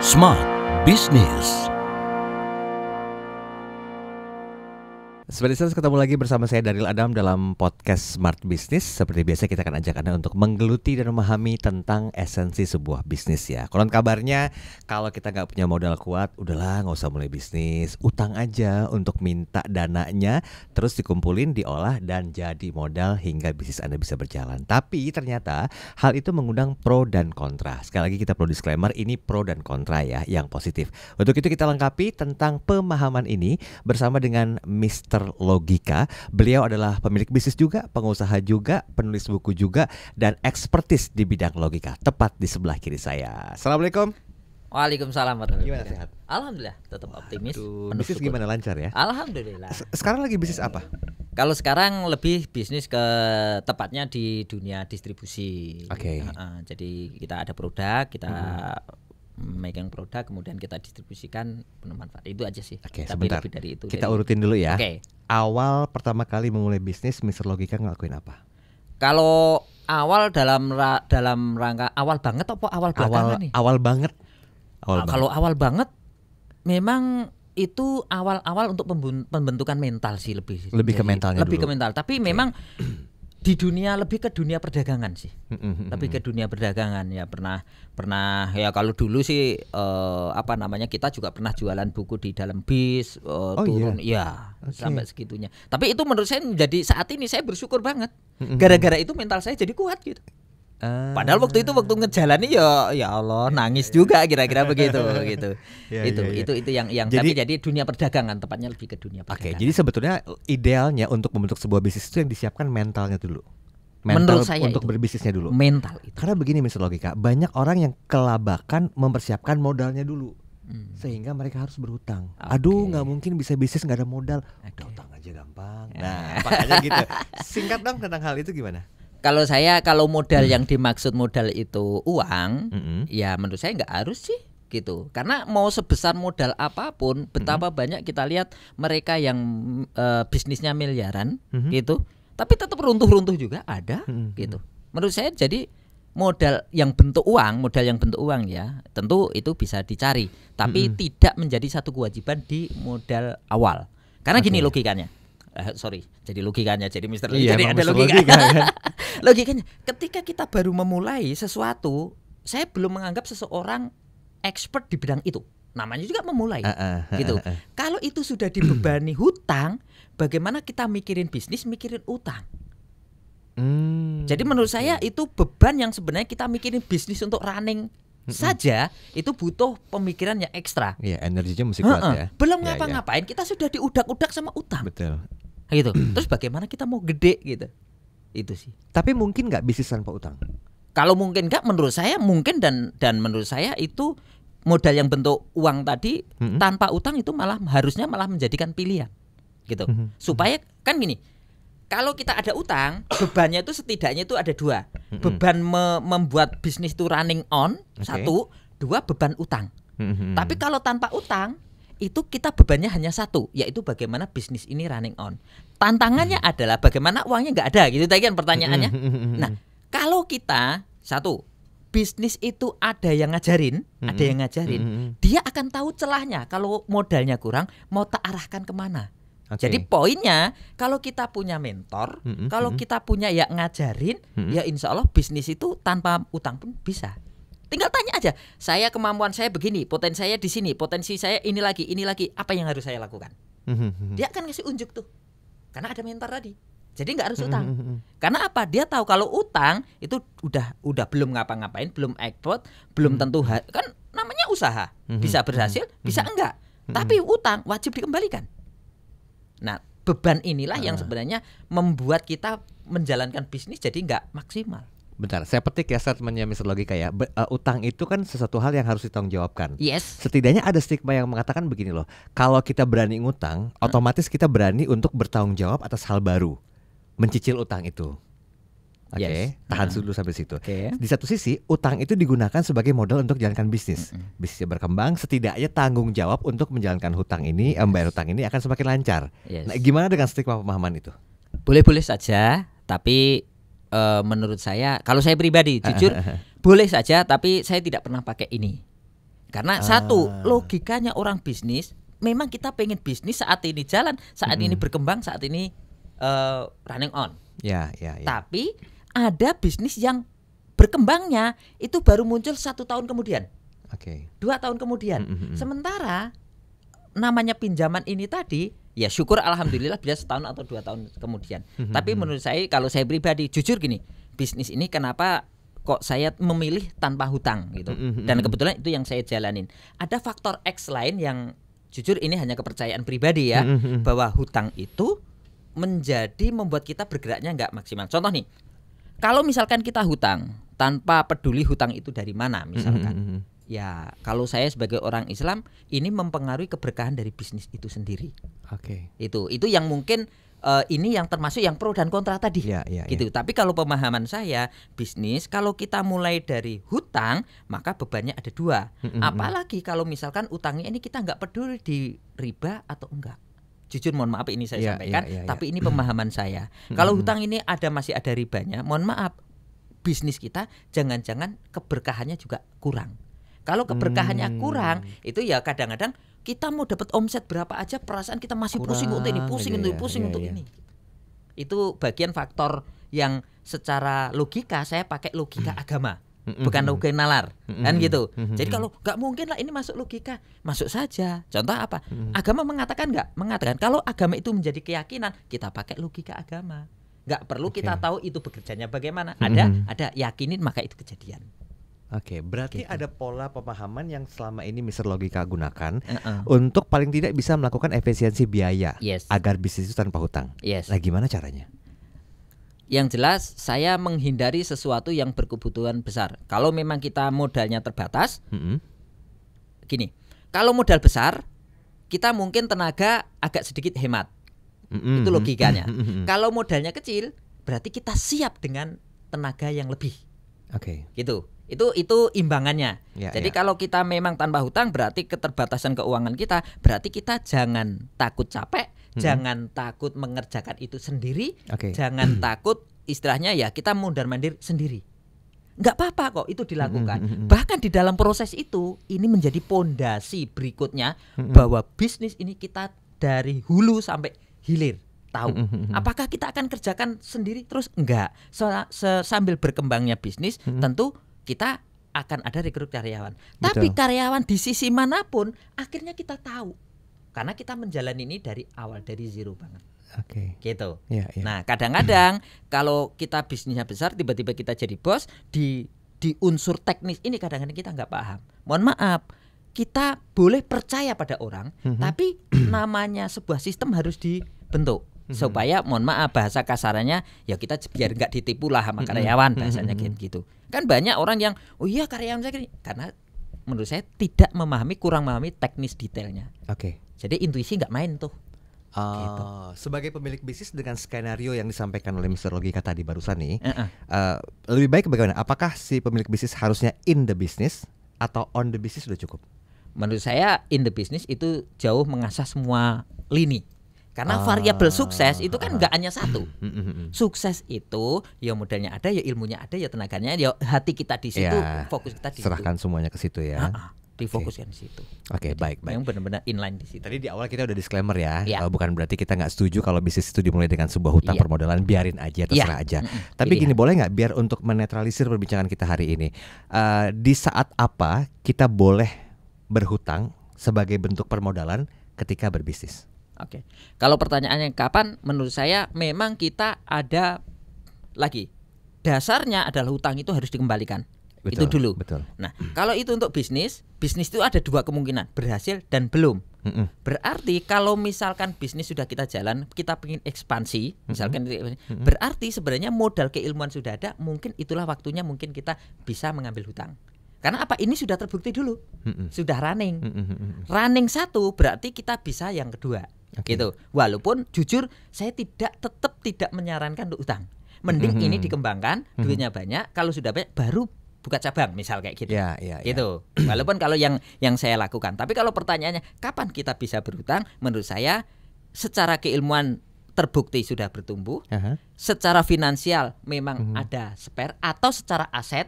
Smart Business. Seperti itu, ketemu lagi bersama saya Daryl Adam dalam podcast Smart Business. Seperti biasa kita akan ajak Anda untuk menggeluti dan memahami tentang esensi sebuah bisnis ya. Konon kabarnya kalau kita nggak punya modal kuat, udahlah nggak usah mulai bisnis. Utang aja untuk minta dananya, terus dikumpulin, diolah dan jadi modal hingga bisnis Anda bisa berjalan. Tapi ternyata hal itu mengundang pro dan kontra. Sekali lagi kita perlu disclaimer, ini pro dan kontra ya, yang positif. Untuk itu kita lengkapi tentang pemahaman ini bersama dengan Mr. Logika. Beliau adalah pemilik bisnis juga, pengusaha juga, penulis buku juga, dan ekspertis di bidang logika. Tepat di sebelah kiri saya. Assalamualaikum. Waalaikumsalam. Gimana, sehat? Alhamdulillah, tetap optimis. Bisnis syukur. gimana, lancar ya? Alhamdulillah. Sekarang lagi bisnis apa? Kalau sekarang lebih bisnis ke tepatnya di dunia distribusi. Oke. Jadi kita ada produk, kita megang produk, kemudian kita distribusikan penuh manfaat. Itu aja sih. Oke, tapi sebentar. lebih dari itu. Kita urutin dulu ya. Oke. Awal pertama kali memulai bisnis, Mr. Logika ngelakuin apa? Kalau awal dalam rangka awal banget apa awal belakangan nih? Awal banget. Kalau awal banget memang itu awal-awal untuk pembentukan mental sih lebih ke mentalnya lebih dulu. ke mental, tapi memang di dunia lebih ke dunia perdagangan sih. Lebih ke dunia perdagangan ya, pernah ya. Kalau dulu sih kita juga pernah jualan buku di dalam bis, turun ya sampai segitunya. Tapi itu menurut saya menjadi saat ini saya bersyukur banget. Gara-gara itu mental saya jadi kuat gitu. Padahal waktu ngejalani ya Allah nangis juga kira-kira begitu gitu. Itu yang jadi dunia perdagangan, tepatnya lebih ke dunia perdagangan. Oke, jadi sebetulnya idealnya untuk membentuk sebuah bisnis itu yang disiapkan mentalnya dulu. Menurut saya untuk itu, berbisnisnya dulu. Mental itu. Karena begini Mr. Logika, banyak orang yang kelabakan mempersiapkan modalnya dulu. Sehingga mereka harus berhutang. Aduh, nggak mungkin bisa bisnis nggak ada modal. Udah utang aja gampang. Nah, makanya gitu. Singkat dong tentang hal itu gimana? Kalau modal yang dimaksud modal itu uang, ya menurut saya nggak harus sih gitu. Karena mau sebesar modal apapun, betapa banyak kita lihat mereka yang bisnisnya miliaran gitu, tapi tetap runtuh-runtuh juga ada gitu. Menurut saya jadi modal yang bentuk uang ya, tentu itu bisa dicari, tapi tidak menjadi satu kewajiban di modal awal. Karena gini logikanya. Jadi logikanya, jadi Mr. Iya, jadi ada logika kan? Logikanya, ketika kita baru memulai sesuatu, saya belum menganggap seseorang expert di bidang itu. Namanya juga memulai, gitu. Kalau itu sudah dibebani hutang, bagaimana kita mikirin bisnis, mikirin utang? Jadi menurut saya itu beban yang sebenarnya kita mikirin bisnis untuk running saja itu butuh pemikiran yang ekstra. Iya, energinya mesti kuat ya. Belum ngapa-ngapain kita sudah diudak-udak sama utang. Betul. Gitu. Terus bagaimana kita mau gede gitu? Itu sih. Tapi mungkin nggak bisnis tanpa utang? Kalau mungkin nggak, menurut saya mungkin dan menurut saya itu modal yang bentuk uang tadi tanpa utang itu harusnya menjadikan pilihan, gitu. Supaya kan gini, kalau kita ada utang, bebannya itu setidaknya itu ada dua. Beban membuat bisnis itu running on, satu, dua beban utang. Tapi kalau tanpa utang itu kita bebannya hanya satu, yaitu bagaimana bisnis ini running on. Tantangannya adalah bagaimana uangnya nggak ada, gitu tadi kan pertanyaannya. Nah, kalau kita satu bisnis itu ada yang ngajarin, dia akan tahu celahnya. Kalau modalnya kurang, mau tak arahkan kemana. Jadi poinnya, kalau kita punya mentor, kalau kita punya yang ngajarin, ya insya Allah bisnis itu tanpa utang pun bisa. Tinggal tanya aja, saya kemampuan saya begini, potensi saya di sini, potensi saya ini lagi, apa yang harus saya lakukan? Dia akan ngasih unjuk tuh, karena ada mentor tadi. Jadi nggak harus utang. Karena apa? Dia tahu kalau utang itu udah belum ngapa-ngapain, belum ekspor, belum tentu kan namanya usaha, bisa berhasil, bisa enggak. Tapi utang wajib dikembalikan. Nah, beban inilah yang sebenarnya membuat kita menjalankan bisnis jadi nggak maksimal. Bentar, saya petik ya statementnya Mr. Logika ya. Utang itu kan sesuatu hal yang harus ditanggungjawabkan. Yes. Setidaknya ada stigma yang mengatakan begini loh. Kalau kita berani ngutang, otomatis kita berani untuk bertanggung jawab atas hal baru. Mencicil utang itu. Oke, tahan dulu sampai situ. Di satu sisi, utang itu digunakan sebagai modal untuk jalankan bisnis. Bisnisnya berkembang, setidaknya tanggung jawab untuk menjalankan hutang ini, membayar hutang ini akan semakin lancar. Nah, gimana dengan stigma pemahaman itu? Boleh-boleh saja, tapi menurut saya, kalau saya pribadi jujur boleh saja, tapi saya tidak pernah pakai ini. Karena satu, logikanya orang bisnis, memang kita pengen bisnis saat ini jalan, saat ini berkembang, saat ini running on. Ya. Tapi ada bisnis yang berkembangnya itu baru muncul 1 tahun kemudian, 2 tahun kemudian. Sementara namanya pinjaman ini tadi, ya syukur alhamdulillah bisa 1 tahun atau 2 tahun kemudian. Tapi menurut saya, kalau saya pribadi jujur gini, bisnis ini kenapa kok saya memilih tanpa hutang gitu. Dan kebetulan itu yang saya jalanin. Ada faktor X lain yang jujur ini hanya kepercayaan pribadi ya, bahwa hutang itu menjadi membuat kita bergeraknya nggak maksimal. Contoh nih, kalau misalkan kita hutang tanpa peduli hutang itu dari mana misalkan, ya kalau saya sebagai orang Islam ini mempengaruhi keberkahan dari bisnis itu sendiri. Itu yang mungkin ini yang termasuk yang pro dan kontra tadi, gitu. Tapi kalau pemahaman saya, bisnis kalau kita mulai dari hutang maka bebannya ada 2. Apalagi kalau misalkan utangnya ini kita nggak peduli di riba atau enggak. Jujur mohon maaf ini saya sampaikan, tapi ini pemahaman saya. Kalau hutang ini masih ada ribanya, mohon maaf, bisnis kita jangan-jangan keberkahannya juga kurang. Kalau keberkahannya kurang, itu ya kadang-kadang kita mau dapat omset berapa aja, perasaan kita masih pusing untuk ini, pusing untuk ini. Itu bagian faktor yang secara logika saya pakai logika agama, bukan logika nalar, kan gitu. Jadi kalau nggak mungkin lah ini masuk logika, masuk saja. Contoh apa? Agama mengatakan nggak? Mengatakan kalau agama itu menjadi keyakinan, kita pakai logika agama. Nggak perlu kita tahu itu bekerjanya bagaimana. Ada yakinin maka itu kejadian. Berarti ada pola pemahaman yang selama ini Mr. Logika gunakan untuk paling tidak bisa melakukan efisiensi biaya agar bisnis itu tanpa hutang. Nah, gimana caranya? Yang jelas saya menghindari sesuatu yang berkebutuhan besar. Kalau memang kita modalnya terbatas, gini, kalau modal besar kita mungkin tenaga agak sedikit hemat. Itu logikanya. Kalau modalnya kecil, berarti kita siap dengan tenaga yang lebih. Gitu. Itu imbangannya. Jadi kalau kita memang tanpa hutang, berarti keterbatasan keuangan kita, berarti kita jangan takut capek, jangan takut mengerjakan itu sendiri, jangan takut istilahnya ya kita mondar-mandir sendiri. Nggak apa-apa kok itu dilakukan. Bahkan di dalam proses itu, ini menjadi pondasi berikutnya bahwa bisnis ini kita dari hulu sampai hilir tahu. Apakah kita akan kerjakan sendiri terus? Enggak. Sambil berkembangnya bisnis, tentu kita akan ada rekrut karyawan. Tapi karyawan di sisi manapun akhirnya kita tahu. Karena kita menjalani ini dari awal, dari zero banget. Gitu. Nah, kadang-kadang kalau kita bisnisnya besar, tiba-tiba kita jadi bos, di unsur teknis ini kadang-kadang kita nggak paham. Mohon maaf, kita boleh percaya pada orang, tapi namanya sebuah sistem harus dibentuk. Supaya mohon maaf bahasa kasarannya ya kita biar nggak ditipu lah sama karyawan, bahasanya gitu. Kan banyak orang yang oh iya karyawan saya gini, karena menurut saya kurang memahami teknis detailnya. Jadi intuisi nggak main tuh. Gitu. Sebagai pemilik bisnis dengan skenario yang disampaikan oleh Mr. Logika tadi barusan nih, lebih baik bagaimana? Apakah si pemilik bisnis harusnya in the business atau on the business sudah cukup? Menurut saya in the business itu jauh mengasah semua lini. Karena variabel sukses itu kan nggak hanya satu. Sukses itu ya modalnya ada, ya ilmunya ada, ya tenaganya, ya hati kita di situ, fokus kita di situ. Serahkan semuanya ke situ ya. Difokuskan di situ. Baik. Yang benar-benar inline di situ. Tadi di awal kita udah disclaimer ya, bukan berarti kita nggak setuju kalau bisnis itu dimulai dengan sebuah hutang permodalan, biarin aja, terserah aja. Tapi gini, boleh nggak biar untuk menetralisir perbincangan kita hari ini, di saat apa kita boleh berhutang sebagai bentuk permodalan ketika berbisnis? Kalau pertanyaannya kapan, menurut saya memang kita ada lagi dasarnya adalah hutang itu harus dikembalikan. Itu dulu. Nah, kalau itu untuk bisnis itu ada 2 kemungkinan, berhasil dan belum. Berarti kalau misalkan bisnis sudah kita jalan, kita ingin ekspansi, misalkan berarti sebenarnya modal keilmuan sudah ada, mungkin itulah waktunya mungkin kita bisa mengambil hutang. Karena apa? Ini sudah terbukti dulu, sudah running. Running 1 berarti kita bisa yang kedua. Gitu. Walaupun jujur saya tetap tidak menyarankan untuk utang. Mending ini dikembangkan, duitnya banyak. Kalau sudah banyak baru buka cabang, misal kayak gitu. Gitu. Walaupun kalau yang saya lakukan. Tapi kalau pertanyaannya kapan kita bisa berhutang? Menurut saya secara keilmuan terbukti sudah bertumbuh. Secara finansial memang ada spare, atau secara aset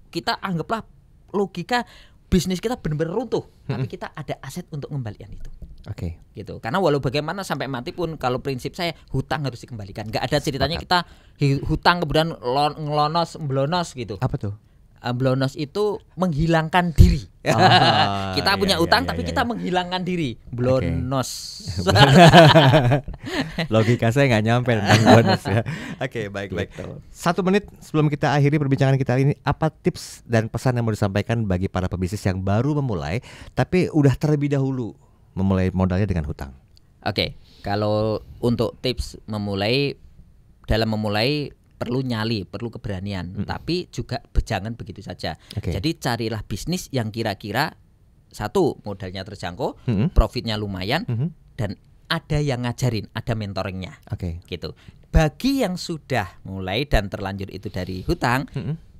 kita anggaplah logika bisnis kita benar-benar runtuh, tapi kita ada aset untuk kembalian itu. Oke. Gitu. Karena walau bagaimana sampai mati pun kalau prinsip saya hutang harus dikembalikan. Enggak ada ceritanya kita hutang kemudian ngelonos gitu. Apa tuh? Blonos itu menghilangkan diri. Kita punya utang tapi kita iya. menghilangkan diri. Blonos. Logika saya nggak nyampe tentang bonus ya. Oke, baik. 1 menit sebelum kita akhiri perbincangan kita hari ini, apa tips dan pesan yang mau disampaikan bagi para pebisnis yang baru memulai tapi udah terlebih dahulu memulai modalnya dengan hutang? Oke, kalau untuk tips dalam memulai perlu nyali, perlu keberanian, tapi juga jangan begitu saja. Jadi carilah bisnis yang kira-kira satu modalnya terjangkau, profitnya lumayan, dan ada yang ngajarin, ada mentoringnya. Gitu. Bagi yang sudah mulai dan terlanjur itu dari hutang,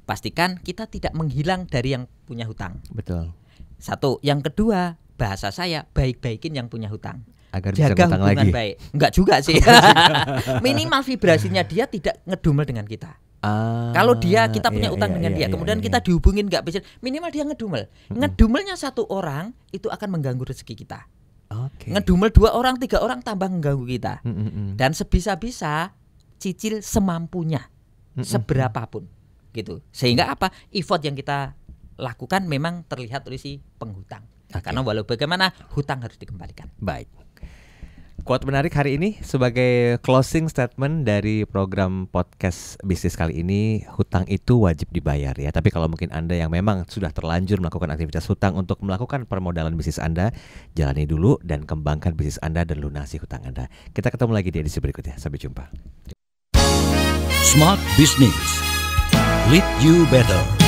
pastikan kita tidak menghilang dari yang punya hutang. Betul. Satu, yang kedua, bahasa saya baik-baikin yang punya hutang. Agar jaga bisa hutang hubungan lagi. baik. Enggak juga sih. Minimal vibrasinya dia tidak ngedumel dengan kita. Kalau kita punya utang dengan dia, kemudian kita dihubungin nggak bisa, minimal dia ngedumel. Ngedumelnya 1 orang itu akan mengganggu rezeki kita. Ngedumel 2 orang, 3 orang tambah mengganggu kita. Dan sebisa-bisa cicil semampunya, seberapapun, gitu. Sehingga apa? Effort yang kita lakukan memang terlihat oleh si penghutang. Karena walau bagaimana hutang harus dikembalikan. Baik. Quote menarik hari ini sebagai closing statement dari program podcast bisnis kali ini, hutang itu wajib dibayar ya. Tapi kalau mungkin Anda yang memang sudah terlanjur melakukan aktivitas hutang untuk melakukan permodalan bisnis Anda, jalani dulu dan kembangkan bisnis Anda dan lunasi hutang Anda. Kita ketemu lagi di edisi berikutnya. Sampai jumpa. Smart Business. Lead you better.